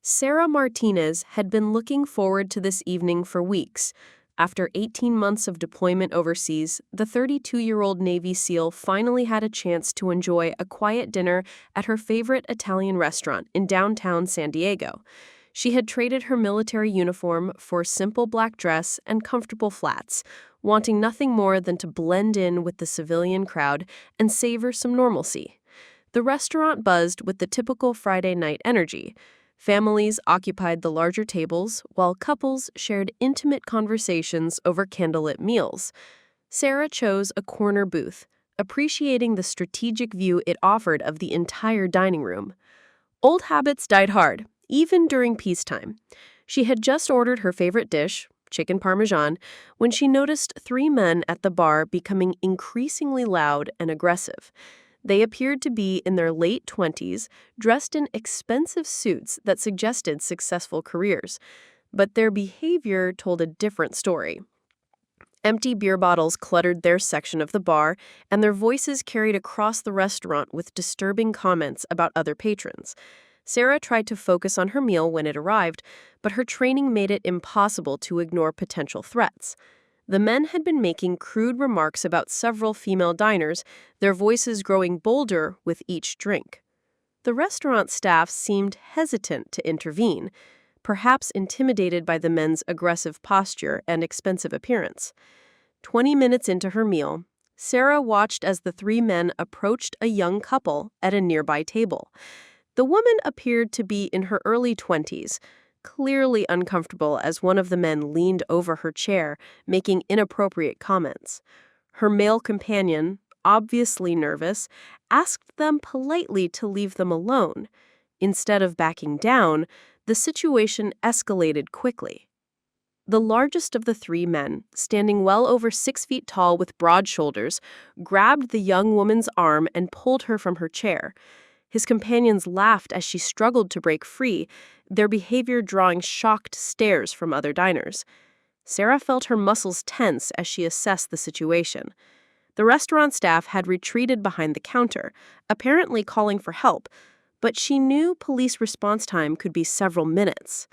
Sarah Martinez had been looking forward to this evening for weeks. After 18 months of deployment overseas, the 32-year-old Navy SEAL finally had a chance to enjoy a quiet dinner at her favorite Italian restaurant in downtown San Diego. She had traded her military uniform for a simple black dress and comfortable flats, wanting nothing more than to blend in with the civilian crowd and savor some normalcy. The restaurant buzzed with the typical Friday night energy. Families occupied the larger tables, while couples shared intimate conversations over candlelit meals. Sarah chose a corner booth, appreciating the strategic view it offered of the entire dining room. Old habits died hard, even during peacetime. She had just ordered her favorite dish, chicken parmesan, when she noticed three men at the bar becoming increasingly loud and aggressive. They appeared to be in their late 20s, dressed in expensive suits that suggested successful careers. But their behavior told a different story. Empty beer bottles cluttered their section of the bar, and their voices carried across the restaurant with disturbing comments about other patrons. Sarah tried to focus on her meal when it arrived, but her training made it impossible to ignore potential threats. The men had been making crude remarks about several female diners, their voices growing bolder with each drink. The restaurant staff seemed hesitant to intervene, perhaps intimidated by the men's aggressive posture and expensive appearance. 20 minutes into her meal, Sarah watched as the three men approached a young couple at a nearby table. The woman appeared to be in her early 20s, clearly uncomfortable as one of the men leaned over her chair, making inappropriate comments. Her male companion, obviously nervous, asked them politely to leave them alone. Instead of backing down, the situation escalated quickly. The largest of the three men, standing well over 6 feet tall with broad shoulders, grabbed the young woman's arm and pulled her from her chair. His companions laughed as she struggled to break free, their behavior drawing shocked stares from other diners. Sarah felt her muscles tense as she assessed the situation. The restaurant staff had retreated behind the counter, apparently calling for help, but she knew police response time could be several minutes.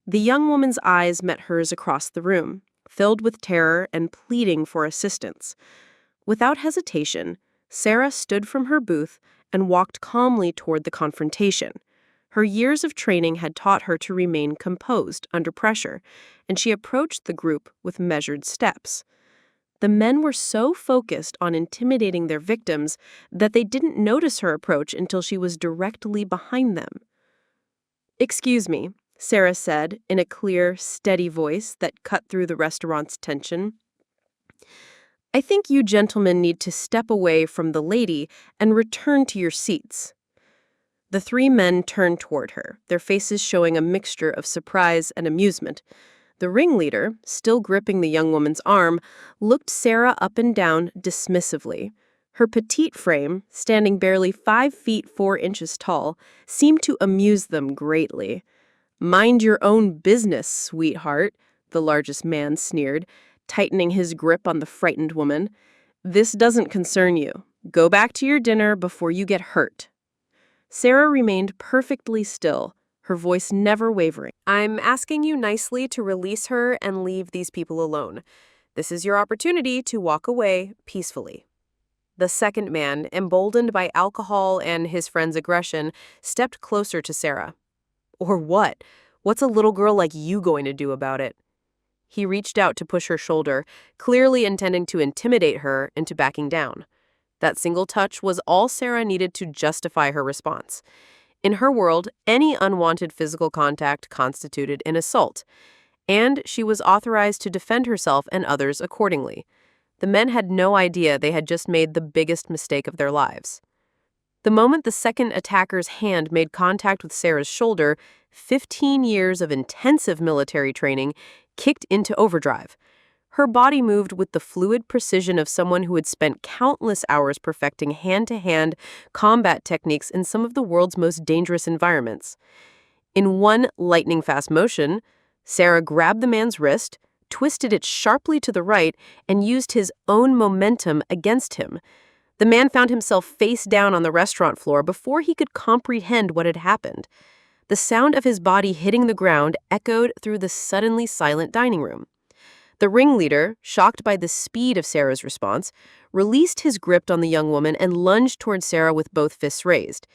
The young woman's eyes met hers across the room, filled with terror and pleading for assistance. Without hesitation, Sarah stood from her booth and walked calmly toward the confrontation. Her years of training had taught her to remain composed under pressure, and she approached the group with measured steps. The men were so focused on intimidating their victims that they didn't notice her approach until she was directly behind them. "Excuse me," Sarah said in a clear, steady voice that cut through the restaurant's tension. "I think you gentlemen need to step away from the lady and return to your seats." The three men turned toward her, their faces showing a mixture of surprise and amusement. The ringleader, still gripping the young woman's arm, looked Sarah up and down dismissively. Her petite frame, standing barely 5 feet 4 inches tall, seemed to amuse them greatly. "Mind your own business, sweetheart," the largest man sneered, tightening his grip on the frightened woman. "This doesn't concern you. Go back to your dinner before you get hurt." Sarah remained perfectly still, her voice never wavering. "I'm asking you nicely to release her and leave these people alone. This is your opportunity to walk away peacefully." The second man, emboldened by alcohol and his friend's aggression, stepped closer to Sarah. "Or what? What's a little girl like you going to do about it?" He reached out to push her shoulder, clearly intending to intimidate her into backing down. That single touch was all Sarah needed to justify her response. In her world, any unwanted physical contact constituted an assault, and she was authorized to defend herself and others accordingly. The men had no idea they had just made the biggest mistake of their lives. The moment the second attacker's hand made contact with Sarah's shoulder, 15 years of intensive military training kicked into overdrive. Her body moved with the fluid precision of someone who had spent countless hours perfecting hand-to-hand combat techniques in some of the world's most dangerous environments. In one lightning-fast motion, Sarah grabbed the man's wrist, twisted it sharply to the right, and used his own momentum against him. The man found himself face down on the restaurant floor before he could comprehend what had happened. The sound of his body hitting the ground echoed through the suddenly silent dining room. The ringleader, shocked by the speed of Sarah's response, released his grip on the young woman and lunged toward Sarah with both fists raised.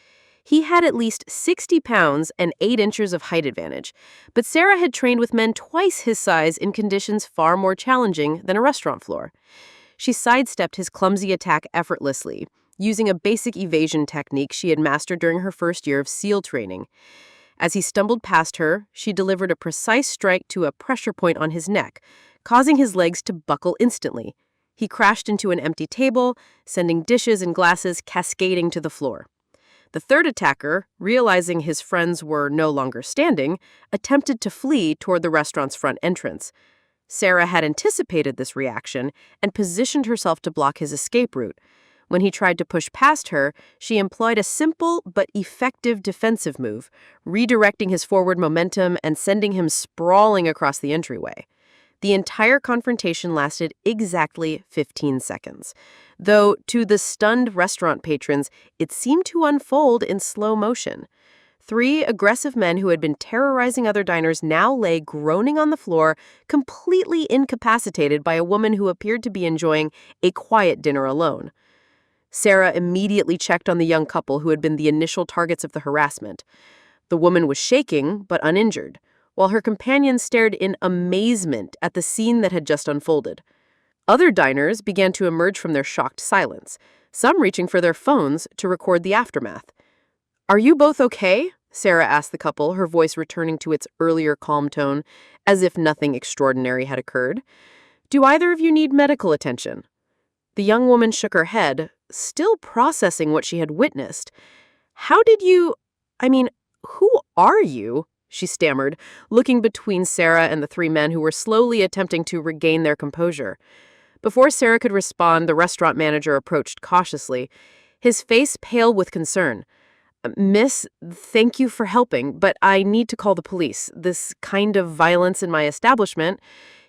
He had at least 60 pounds and 8 inches of height advantage, but Sarah had trained with men twice his size in conditions far more challenging than a restaurant floor. She sidestepped his clumsy attack effortlessly, using a basic evasion technique she had mastered during her first year of SEAL training. As he stumbled past her, she delivered a precise strike to a pressure point on his neck, causing his legs to buckle instantly. He crashed into an empty table, sending dishes and glasses cascading to the floor. The third attacker, realizing his friends were no longer standing, attempted to flee toward the restaurant's front entrance. Sarah had anticipated this reaction and positioned herself to block his escape route. When he tried to push past her, she employed a simple but effective defensive move, redirecting his forward momentum and sending him sprawling across the entryway. The entire confrontation lasted exactly 15 seconds, though to the stunned restaurant patrons, it seemed to unfold in slow motion. 3 aggressive men who had been terrorizing other diners now lay groaning on the floor, completely incapacitated by a woman who appeared to be enjoying a quiet dinner alone. Sarah immediately checked on the young couple who had been the initial targets of the harassment. The woman was shaking, but uninjured, while her companion stared in amazement at the scene that had just unfolded. Other diners began to emerge from their shocked silence, some reaching for their phones to record the aftermath. "Are you both okay?" Sarah asked the couple, her voice returning to its earlier calm tone, as if nothing extraordinary had occurred. "Do either of you need medical attention?" The young woman shook her head, still processing what she had witnessed. Who are you?" she stammered, looking between Sarah and the 3 men who were slowly attempting to regain their composure. Before Sarah could respond, the restaurant manager approached cautiously, his face pale with concern. "Miss, thank you for helping, but I need to call the police. This kind of violence in my establishment,"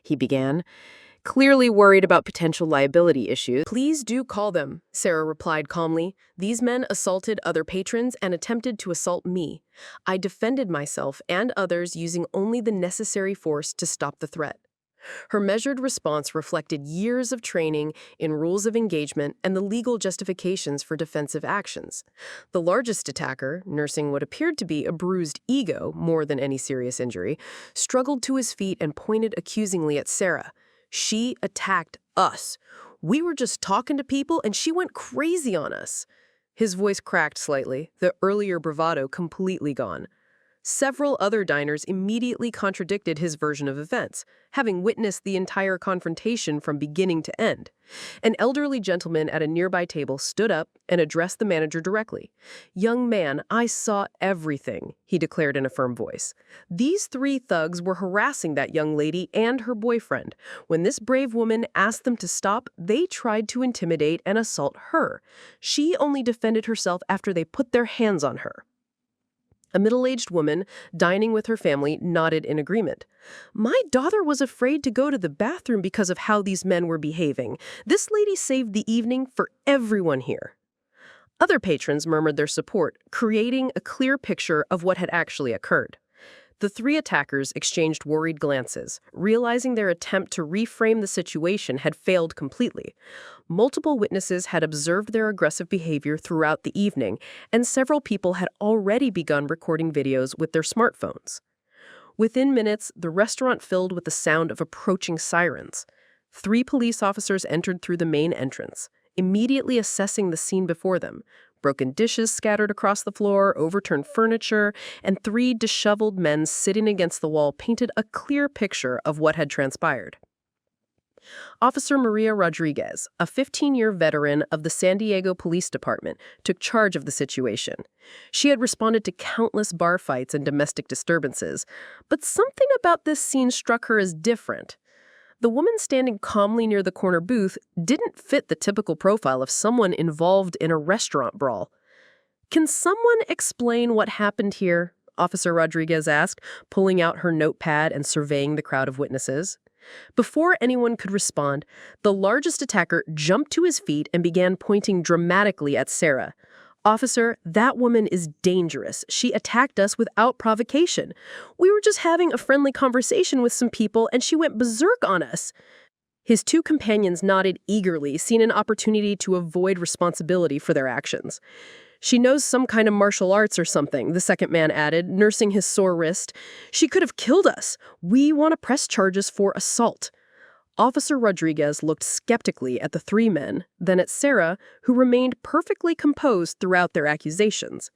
he began, clearly worried about potential liability issues. "Please do call them," Sarah replied calmly. "These men assaulted other patrons and attempted to assault me. I defended myself and others using only the necessary force to stop the threat." Her measured response reflected years of training in rules of engagement and the legal justifications for defensive actions. The largest attacker, nursing what appeared to be a bruised ego more than any serious injury, struggled to his feet and pointed accusingly at Sarah. "She attacked us. We were just talking to people and she went crazy on us." His voice cracked slightly, the earlier bravado completely gone. Several other diners immediately contradicted his version of events, having witnessed the entire confrontation from beginning to end. An elderly gentleman at a nearby table stood up and addressed the manager directly. "Young man, I saw everything," he declared in a firm voice. "These 3 thugs were harassing that young lady and her boyfriend. When this brave woman asked them to stop, they tried to intimidate and assault her. She only defended herself after they put their hands on her." A middle-aged woman, dining with her family, nodded in agreement. "My daughter was afraid to go to the bathroom because of how these men were behaving. This lady saved the evening for everyone here." Other patrons murmured their support, creating a clear picture of what had actually occurred. The 3 attackers exchanged worried glances, realizing their attempt to reframe the situation had failed completely. Multiple witnesses had observed their aggressive behavior throughout the evening, and several people had already begun recording videos with their smartphones. Within minutes, the restaurant filled with the sound of approaching sirens. 3 police officers entered through the main entrance, immediately assessing the scene before them. Broken dishes scattered across the floor, overturned furniture, and 3 disheveled men sitting against the wall painted a clear picture of what had transpired. Officer Maria Rodriguez, a 15-year veteran of the San Diego Police Department, took charge of the situation. She had responded to countless bar fights and domestic disturbances, but something about this scene struck her as different. The woman standing calmly near the corner booth didn't fit the typical profile of someone involved in a restaurant brawl. "Can someone explain what happened here?" Officer Rodriguez asked, pulling out her notepad and surveying the crowd of witnesses. Before anyone could respond, the largest attacker jumped to his feet and began pointing dramatically at Sarah. "Officer, that woman is dangerous. She attacked us without provocation. We were just having a friendly conversation with some people and she went berserk on us." His two companions nodded eagerly, seeing an opportunity to avoid responsibility for their actions. "She knows some kind of martial arts or something," the second man added, nursing his sore wrist. "She could have killed us. We want to press charges for assault." Officer Rodriguez looked skeptically at the three men, then at Sarah, who remained perfectly composed throughout their accusations.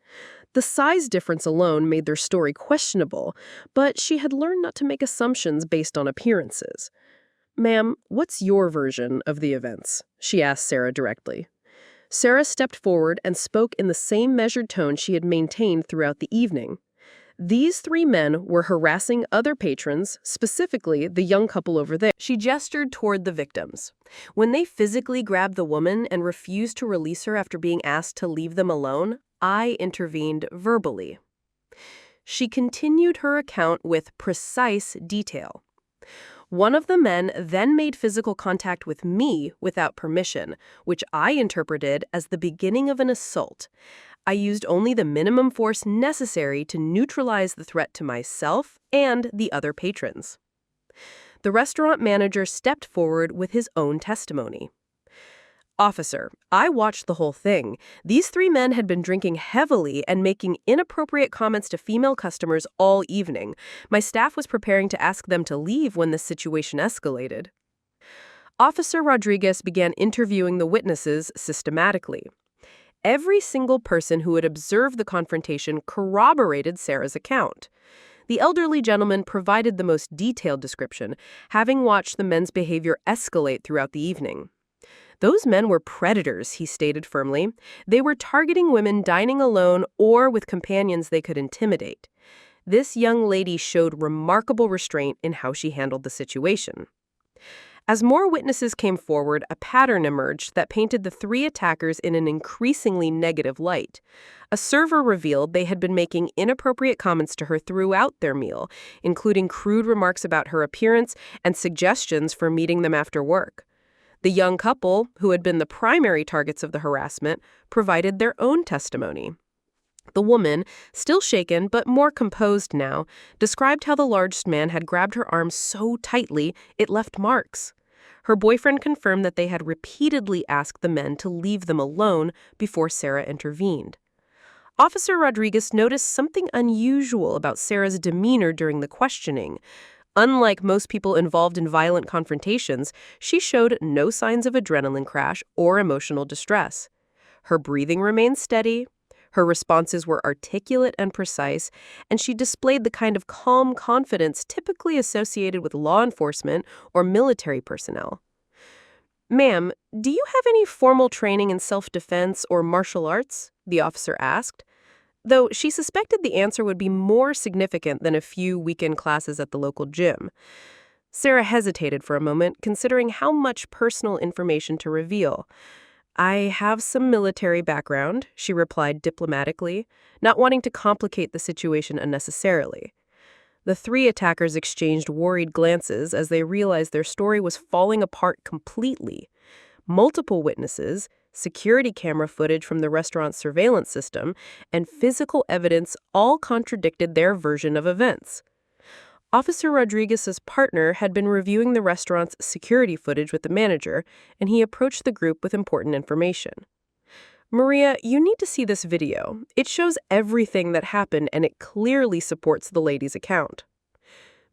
The size difference alone made their story questionable, but she had learned not to make assumptions based on appearances. "Ma'am, what's your version of the events?" she asked Sarah directly. Sarah stepped forward and spoke in the same measured tone she had maintained throughout the evening. These three men were harassing other patrons, specifically the young couple over there. She gestured toward the victims. "When they physically grabbed the woman and refused to release her after being asked to leave them alone, I intervened verbally." She continued her account with precise detail. "One of the men then made physical contact with me without permission, which I interpreted as the beginning of an assault. I used only the minimum force necessary to neutralize the threat to myself and the other patrons." The restaurant manager stepped forward with his own testimony. "Officer, I watched the whole thing. These three men had been drinking heavily and making inappropriate comments to female customers all evening. My staff was preparing to ask them to leave when the situation escalated." Officer Rodriguez began interviewing the witnesses systematically. Every single person who had observed the confrontation corroborated Sarah's account. The elderly gentleman provided the most detailed description, having watched the men's behavior escalate throughout the evening. "Those men were predators," he stated firmly. "They were targeting women dining alone or with companions they could intimidate. This young lady showed remarkable restraint in how she handled the situation." As more witnesses came forward, a pattern emerged that painted the three attackers in an increasingly negative light. A server revealed they had been making inappropriate comments to her throughout their meal, including crude remarks about her appearance and suggestions for meeting them after work. The young couple, who had been the primary targets of the harassment, provided their own testimony. The woman, still shaken but more composed now, described how the largest man had grabbed her arm so tightly it left marks. Her boyfriend confirmed that they had repeatedly asked the men to leave them alone before Sarah intervened. Officer Rodriguez noticed something unusual about Sarah's demeanor during the questioning. Unlike most people involved in violent confrontations, she showed no signs of adrenaline crash or emotional distress. Her breathing remained steady. Her responses were articulate and precise, and she displayed the kind of calm confidence typically associated with law enforcement or military personnel. "Ma'am, do you have any formal training in self-defense or martial arts?" the officer asked, though she suspected the answer would be more significant than a few weekend classes at the local gym. Sarah hesitated for a moment, considering how much personal information to reveal. "I have some military background," she replied diplomatically, not wanting to complicate the situation unnecessarily. The three attackers exchanged worried glances as they realized their story was falling apart completely. Multiple witnesses, security camera footage from the restaurant's surveillance system, and physical evidence all contradicted their version of events. Officer Rodriguez's partner had been reviewing the restaurant's security footage with the manager, and he approached the group with important information. "Maria, you need to see this video. It shows everything that happened, and it clearly supports the lady's account."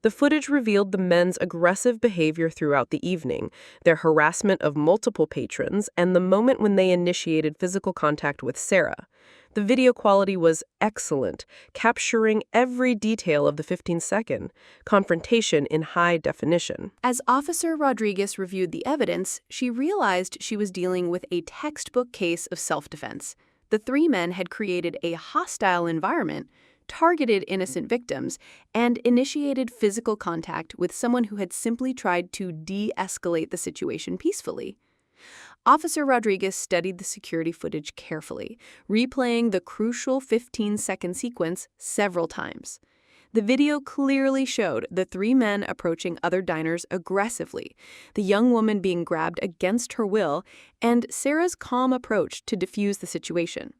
The footage revealed the men's aggressive behavior throughout the evening, their harassment of multiple patrons, and the moment when they initiated physical contact with Sarah. The video quality was excellent, capturing every detail of the 15-second confrontation in high definition. As Officer Rodriguez reviewed the evidence, she realized she was dealing with a textbook case of self-defense. The three men had created a hostile environment, targeted innocent victims, and initiated physical contact with someone who had simply tried to de-escalate the situation peacefully. Officer Rodriguez studied the security footage carefully, replaying the crucial 15-second sequence several times. The video clearly showed the three men approaching other diners aggressively, the young woman being grabbed against her will, and Sarah's calm approach to defuse the situation.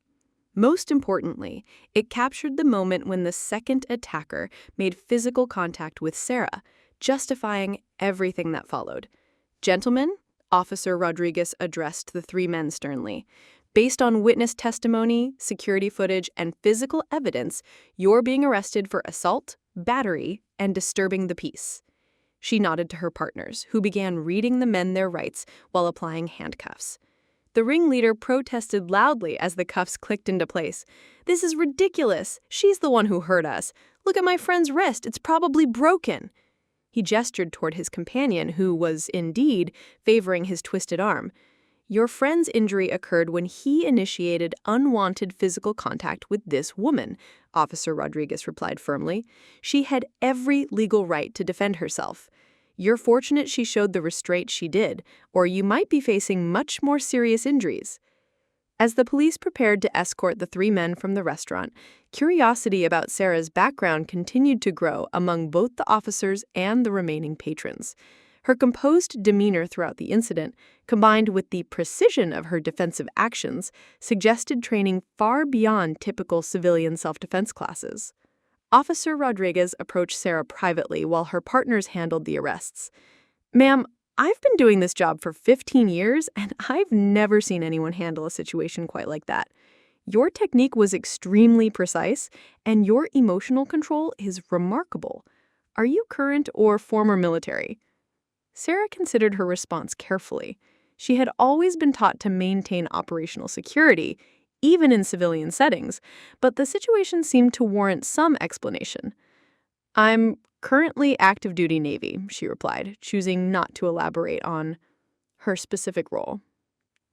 Most importantly, it captured the moment when the second attacker made physical contact with Sarah, justifying everything that followed. "Gentlemen," Officer Rodriguez addressed the three men sternly, "based on witness testimony, security footage, and physical evidence, you're being arrested for assault, battery, and disturbing the peace." She nodded to her partners, who began reading the men their rights while applying handcuffs. The ringleader protested loudly as the cuffs clicked into place. "This is ridiculous. She's the one who hurt us. Look at my friend's wrist. It's probably broken." He gestured toward his companion, who was, indeed, favoring his twisted arm. "Your friend's injury occurred when he initiated unwanted physical contact with this woman," Officer Rodriguez replied firmly. "She had every legal right to defend herself. You're fortunate she showed the restraint she did, or you might be facing much more serious injuries." As the police prepared to escort the three men from the restaurant, curiosity about Sarah's background continued to grow among both the officers and the remaining patrons. Her composed demeanor throughout the incident, combined with the precision of her defensive actions, suggested training far beyond typical civilian self-defense classes. Officer Rodriguez approached Sarah privately while her partners handled the arrests. "Ma'am, I've been doing this job for 15 years, and I've never seen anyone handle a situation quite like that. Your technique was extremely precise, and your emotional control is remarkable. Are you current or former military?" Sarah considered her response carefully. She had always been taught to maintain operational security, even in civilian settings, but the situation seemed to warrant some explanation. "I'm currently active duty Navy," she replied, choosing not to elaborate on her specific role.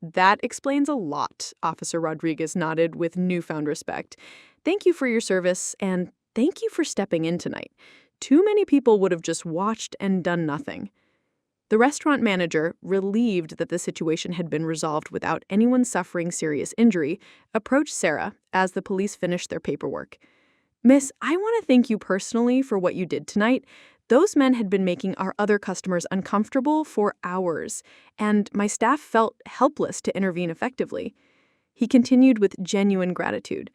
"That explains a lot," Officer Rodriguez nodded with newfound respect. "Thank you for your service, and thank you for stepping in tonight. Too many people would have just watched and done nothing." The restaurant manager, relieved that the situation had been resolved without anyone suffering serious injury, approached Sarah as the police finished their paperwork. "Miss, I want to thank you personally for what you did tonight. Those men had been making our other customers uncomfortable for hours, and my staff felt helpless to intervene effectively." He continued with genuine gratitude.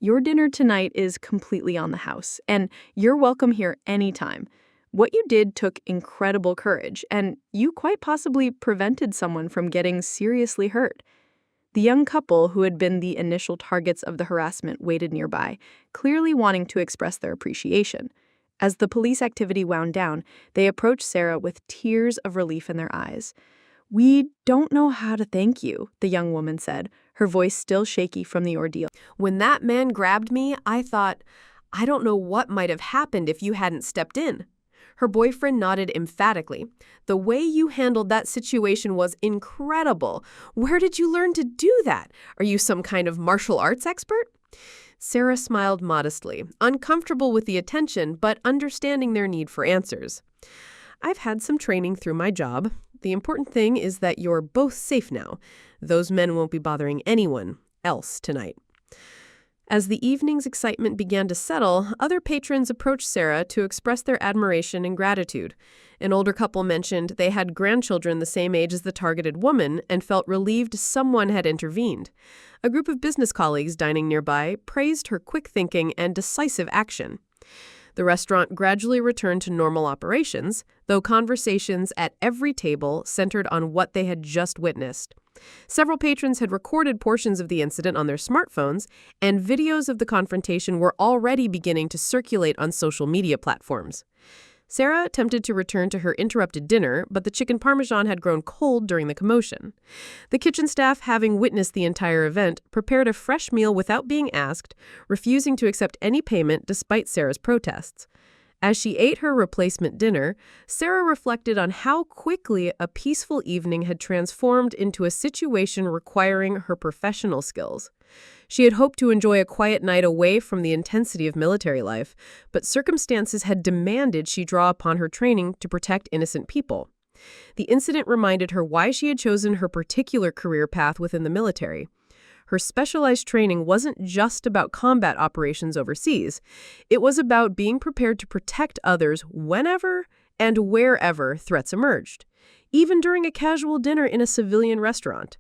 "Your dinner tonight is completely on the house, and you're welcome here anytime. What you did took incredible courage, and you quite possibly prevented someone from getting seriously hurt." The young couple who had been the initial targets of the harassment waited nearby, clearly wanting to express their appreciation. As the police activity wound down, they approached Sarah with tears of relief in their eyes. "We don't know how to thank you," the young woman said, her voice still shaky from the ordeal. "When that man grabbed me, I thought, I don't know what might have happened if you hadn't stepped in." Her boyfriend nodded emphatically. "The way you handled that situation was incredible. Where did you learn to do that? Are you some kind of martial arts expert?" Sarah smiled modestly, uncomfortable with the attention, but understanding their need for answers. "I've had some training through my job. The important thing is that you're both safe now. Those men won't be bothering anyone else tonight." As the evening's excitement began to settle, other patrons approached Sarah to express their admiration and gratitude. An older couple mentioned they had grandchildren the same age as the targeted woman and felt relieved someone had intervened. A group of business colleagues dining nearby praised her quick thinking and decisive action. The restaurant gradually returned to normal operations, though conversations at every table centered on what they had just witnessed. Several patrons had recorded portions of the incident on their smartphones, and videos of the confrontation were already beginning to circulate on social media platforms. Sarah attempted to return to her interrupted dinner, but the chicken parmesan had grown cold during the commotion. The kitchen staff, having witnessed the entire event, prepared a fresh meal without being asked, refusing to accept any payment despite Sarah's protests. As she ate her replacement dinner, Sarah reflected on how quickly a peaceful evening had transformed into a situation requiring her professional skills. She had hoped to enjoy a quiet night away from the intensity of military life, but circumstances had demanded she draw upon her training to protect innocent people. The incident reminded her why she had chosen her particular career path within the military. Her specialized training wasn't just about combat operations overseas. It was about being prepared to protect others whenever and wherever threats emerged, even during a casual dinner in a civilian restaurant.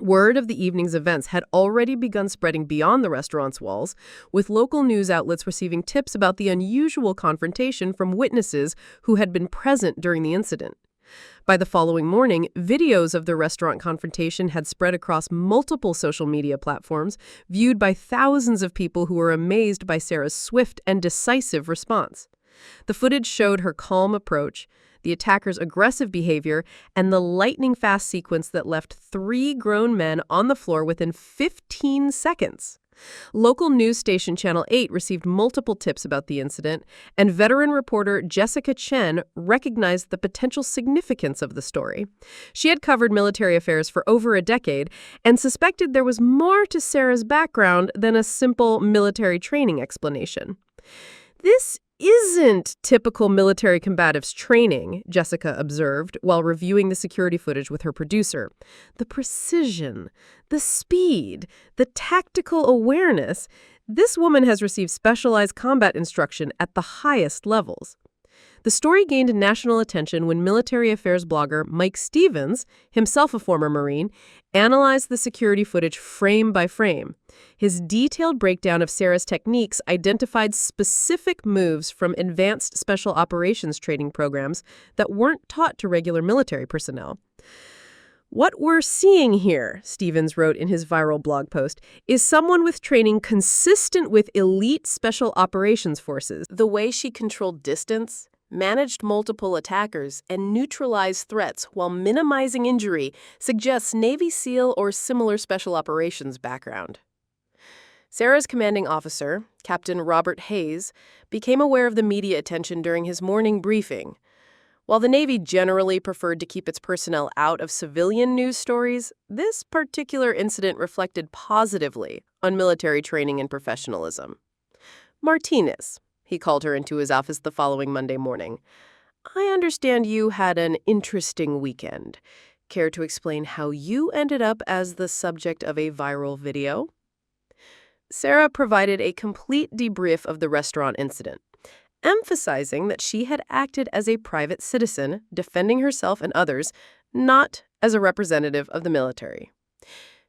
Word of the evening's events had already begun spreading beyond the restaurant's walls, with local news outlets receiving tips about the unusual confrontation from witnesses who had been present during the incident. By the following morning, videos of the restaurant confrontation had spread across multiple social media platforms, viewed by thousands of people who were amazed by Sarah's swift and decisive response. The footage showed her calm approach, the attacker's aggressive behavior, and the lightning-fast sequence that left 3 grown men on the floor within 15 seconds. Local news station Channel 8 received multiple tips about the incident, and veteran reporter Jessica Chen recognized the potential significance of the story. She had covered military affairs for over a decade and suspected there was more to Sarah's background than a simple military training explanation. This isn't typical military combatives training, Jessica observed while reviewing the security footage with her producer. The precision, the speed, the tactical awareness. This woman has received specialized combat instruction at the highest levels. The story gained national attention when military affairs blogger Mike Stevens, himself a former Marine, analyzed the security footage frame by frame. His detailed breakdown of Sarah's techniques identified specific moves from advanced special operations training programs that weren't taught to regular military personnel. What we're seeing here, Stevens wrote in his viral blog post, is someone with training consistent with elite special operations forces. The way she controlled distance, managed multiple attackers, and neutralized threats while minimizing injury suggests Navy SEAL or similar special operations background. Sarah's commanding officer, Captain Robert Hayes, became aware of the media attention during his morning briefing. While the Navy generally preferred to keep its personnel out of civilian news stories, this particular incident reflected positively on military training and professionalism. Martinez, he called her into his office the following Monday morning. I understand you had an interesting weekend. Care to explain how you ended up as the subject of a viral video? Sarah provided a complete debrief of the restaurant incident, emphasizing that she had acted as a private citizen, defending herself and others, not as a representative of the military.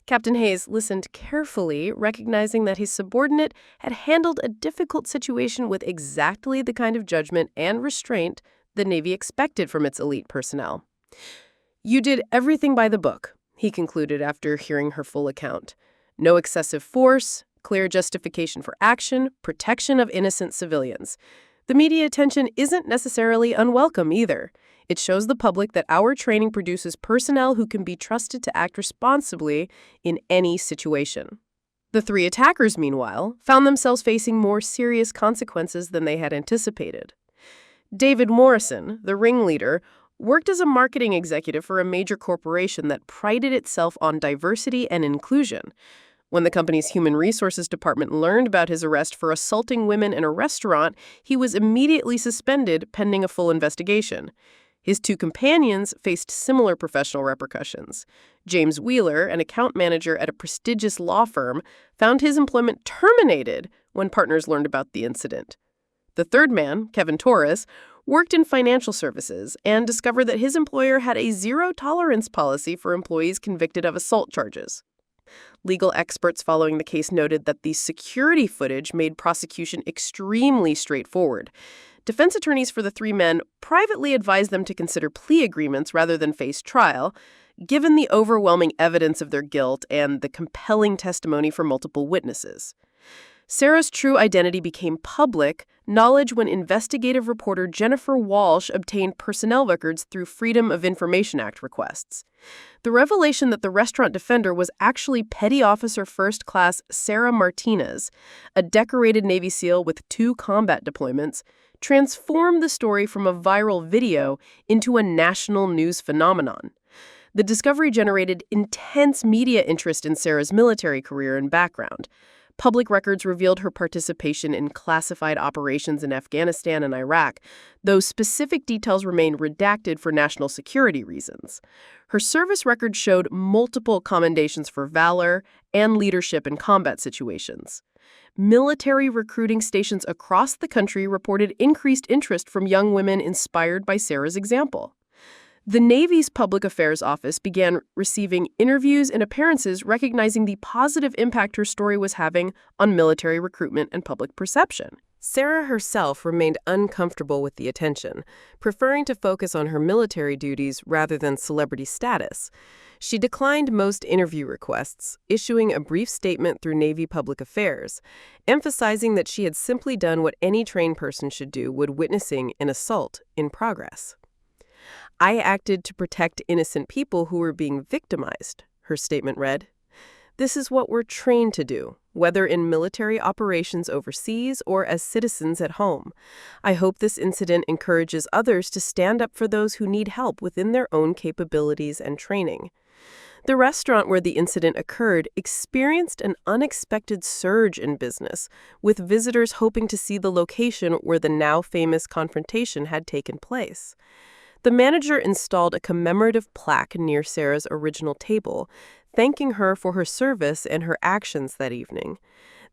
Captain Hayes listened carefully, recognizing that his subordinate had handled a difficult situation with exactly the kind of judgment and restraint the Navy expected from its elite personnel. You did everything by the book, he concluded after hearing her full account. No excessive force, clear justification for action, protection of innocent civilians. The media attention isn't necessarily unwelcome either. It shows the public that our training produces personnel who can be trusted to act responsibly in any situation. The 3 attackers, meanwhile, found themselves facing more serious consequences than they had anticipated. David Morrison, the ringleader, worked as a marketing executive for a major corporation that prided itself on diversity and inclusion. When the company's human resources department learned about his arrest for assaulting women in a restaurant, he was immediately suspended pending a full investigation. His 2 companions faced similar professional repercussions. James Wheeler, an account manager at a prestigious law firm, found his employment terminated when partners learned about the incident. The 3rd man, Kevin Torres, worked in financial services and discovered that his employer had a zero-tolerance policy for employees convicted of assault charges. Legal experts following the case noted that the security footage made prosecution extremely straightforward. Defense attorneys for the 3 men privately advised them to consider plea agreements rather than face trial, given the overwhelming evidence of their guilt and the compelling testimony from multiple witnesses. Sarah's true identity became public knowledge when investigative reporter Jennifer Walsh obtained personnel records through Freedom of Information Act requests. The revelation that the restaurant defender was actually Petty Officer First Class Sarah Martinez, a decorated Navy SEAL with 2 combat deployments, transformed the story from a viral video into a national news phenomenon. The discovery generated intense media interest in Sarah's military career and background. Public records revealed her participation in classified operations in Afghanistan and Iraq, though specific details remained redacted for national security reasons. Her service record showed multiple commendations for valor and leadership in combat situations. Military recruiting stations across the country reported increased interest from young women inspired by Sarah's example. The Navy's Public Affairs Office began receiving interviews and appearances recognizing the positive impact her story was having on military recruitment and public perception. Sarah herself remained uncomfortable with the attention, preferring to focus on her military duties rather than celebrity status. She declined most interview requests, issuing a brief statement through Navy Public Affairs, emphasizing that she had simply done what any trained person should do when witnessing an assault in progress. "I acted to protect innocent people who were being victimized," her statement read. "This is what we're trained to do, whether in military operations overseas or as citizens at home. I hope this incident encourages others to stand up for those who need help within their own capabilities and training." The restaurant where the incident occurred experienced an unexpected surge in business, with visitors hoping to see the location where the now famous confrontation had taken place. The manager installed a commemorative plaque near Sarah's original table, thanking her for her service and her actions that evening.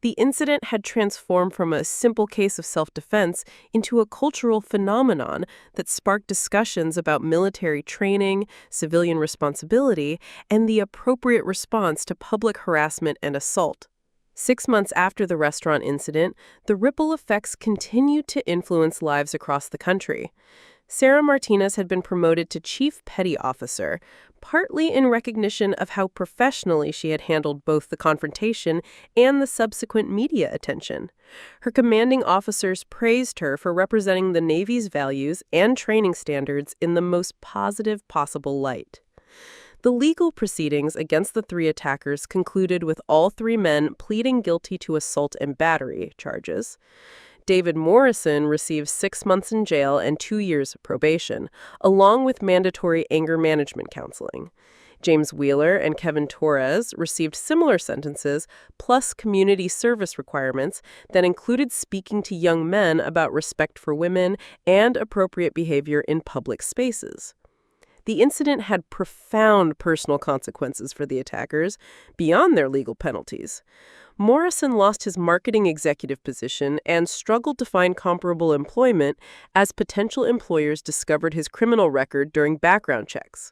The incident had transformed from a simple case of self-defense into a cultural phenomenon that sparked discussions about military training, civilian responsibility, and the appropriate response to public harassment and assault. 6 months after the restaurant incident, the ripple effects continued to influence lives across the country. Sarah Martinez had been promoted to Chief Petty Officer, partly in recognition of how professionally she had handled both the confrontation and the subsequent media attention. Her commanding officers praised her for representing the Navy's values and training standards in the most positive possible light. The legal proceedings against the 3 attackers concluded with all 3 men pleading guilty to assault and battery charges. David Morrison received 6 months in jail and 2 years of probation, along with mandatory anger management counseling. James Wheeler and Kevin Torres received similar sentences, plus community service requirements that included speaking to young men about respect for women and appropriate behavior in public spaces. The incident had profound personal consequences for the attackers, beyond their legal penalties. Morrison lost his marketing executive position and struggled to find comparable employment as potential employers discovered his criminal record during background checks.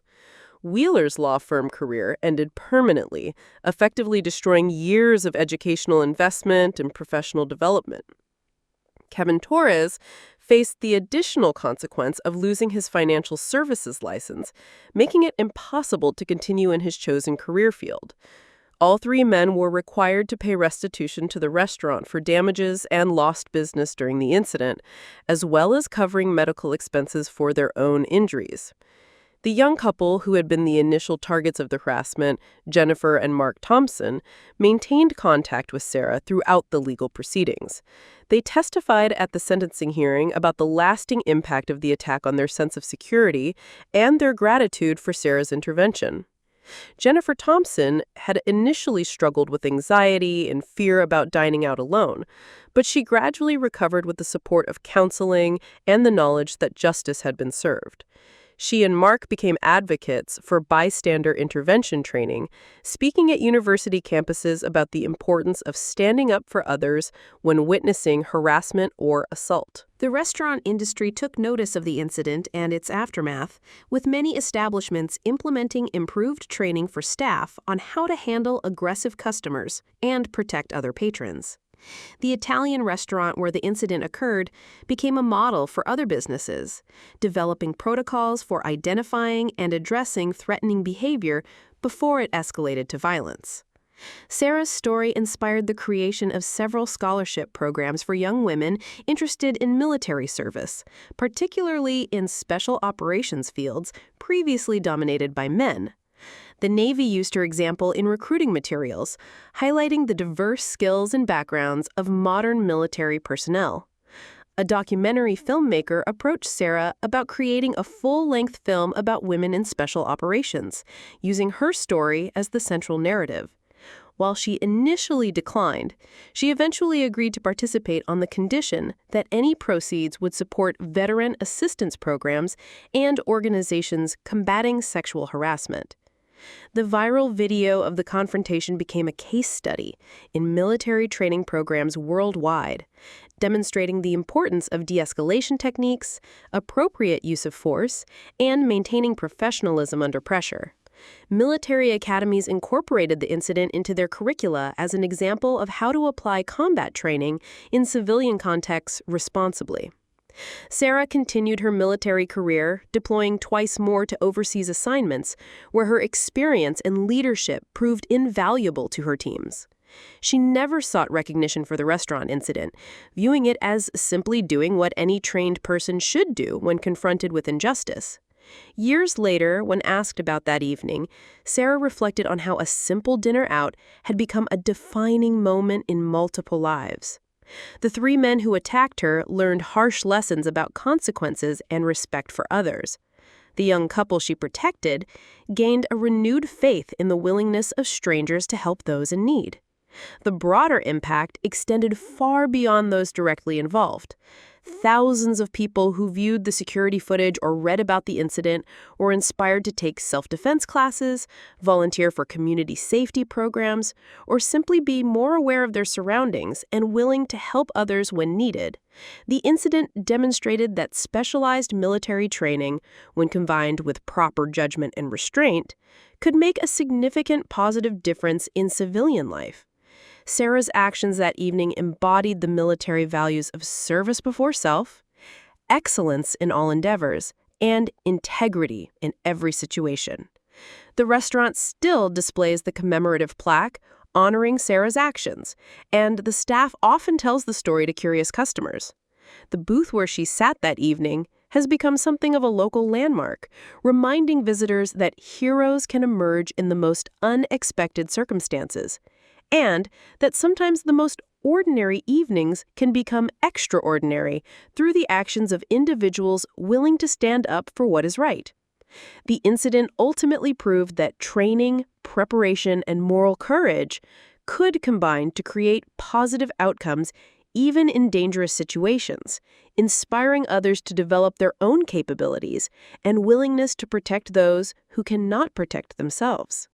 Wheeler's law firm career ended permanently, effectively destroying years of educational investment and professional development. Kevin Torres faced the additional consequence of losing his financial services license, making it impossible to continue in his chosen career field. All 3 men were required to pay restitution to the restaurant for damages and lost business during the incident, as well as covering medical expenses for their own injuries. The young couple, who had been the initial targets of the harassment, Jennifer and Mark Thompson, maintained contact with Sarah throughout the legal proceedings. They testified at the sentencing hearing about the lasting impact of the attack on their sense of security and their gratitude for Sarah's intervention. Jennifer Thompson had initially struggled with anxiety and fear about dining out alone, but she gradually recovered with the support of counseling and the knowledge that justice had been served. She and Mark became advocates for bystander intervention training, speaking at university campuses about the importance of standing up for others when witnessing harassment or assault. The restaurant industry took notice of the incident and its aftermath, with many establishments implementing improved training for staff on how to handle aggressive customers and protect other patrons. The Italian restaurant where the incident occurred became a model for other businesses, developing protocols for identifying and addressing threatening behavior before it escalated to violence. Sarah's story inspired the creation of several scholarship programs for young women interested in military service, particularly in special operations fields previously dominated by men. The Navy used her example in recruiting materials, highlighting the diverse skills and backgrounds of modern military personnel. A documentary filmmaker approached Sarah about creating a full-length film about women in special operations, using her story as the central narrative. While she initially declined, she eventually agreed to participate on the condition that any proceeds would support veteran assistance programs and organizations combating sexual harassment. The viral video of the confrontation became a case study in military training programs worldwide, demonstrating the importance of de-escalation techniques, appropriate use of force, and maintaining professionalism under pressure. Military academies incorporated the incident into their curricula as an example of how to apply combat training in civilian contexts responsibly. Sarah continued her military career, deploying twice more to overseas assignments, where her experience and leadership proved invaluable to her teams. She never sought recognition for the restaurant incident, viewing it as simply doing what any trained person should do when confronted with injustice. Years later, when asked about that evening, Sarah reflected on how a simple dinner out had become a defining moment in multiple lives. The three men who attacked her learned harsh lessons about consequences and respect for others. The young couple she protected gained a renewed faith in the willingness of strangers to help those in need. The broader impact extended far beyond those directly involved. Thousands of people who viewed the security footage or read about the incident were inspired to take self-defense classes, volunteer for community safety programs, or simply be more aware of their surroundings and willing to help others when needed. The incident demonstrated that specialized military training, when combined with proper judgment and restraint, could make a significant positive difference in civilian life. Sarah's actions that evening embodied the military values of service before self, excellence in all endeavors, and integrity in every situation. The restaurant still displays the commemorative plaque honoring Sarah's actions, and the staff often tells the story to curious customers. The booth where she sat that evening has become something of a local landmark, reminding visitors that heroes can emerge in the most unexpected circumstances, and that sometimes the most ordinary evenings can become extraordinary through the actions of individuals willing to stand up for what is right. The incident ultimately proved that training, preparation, and moral courage could combine to create positive outcomes even in dangerous situations, inspiring others to develop their own capabilities and willingness to protect those who cannot protect themselves.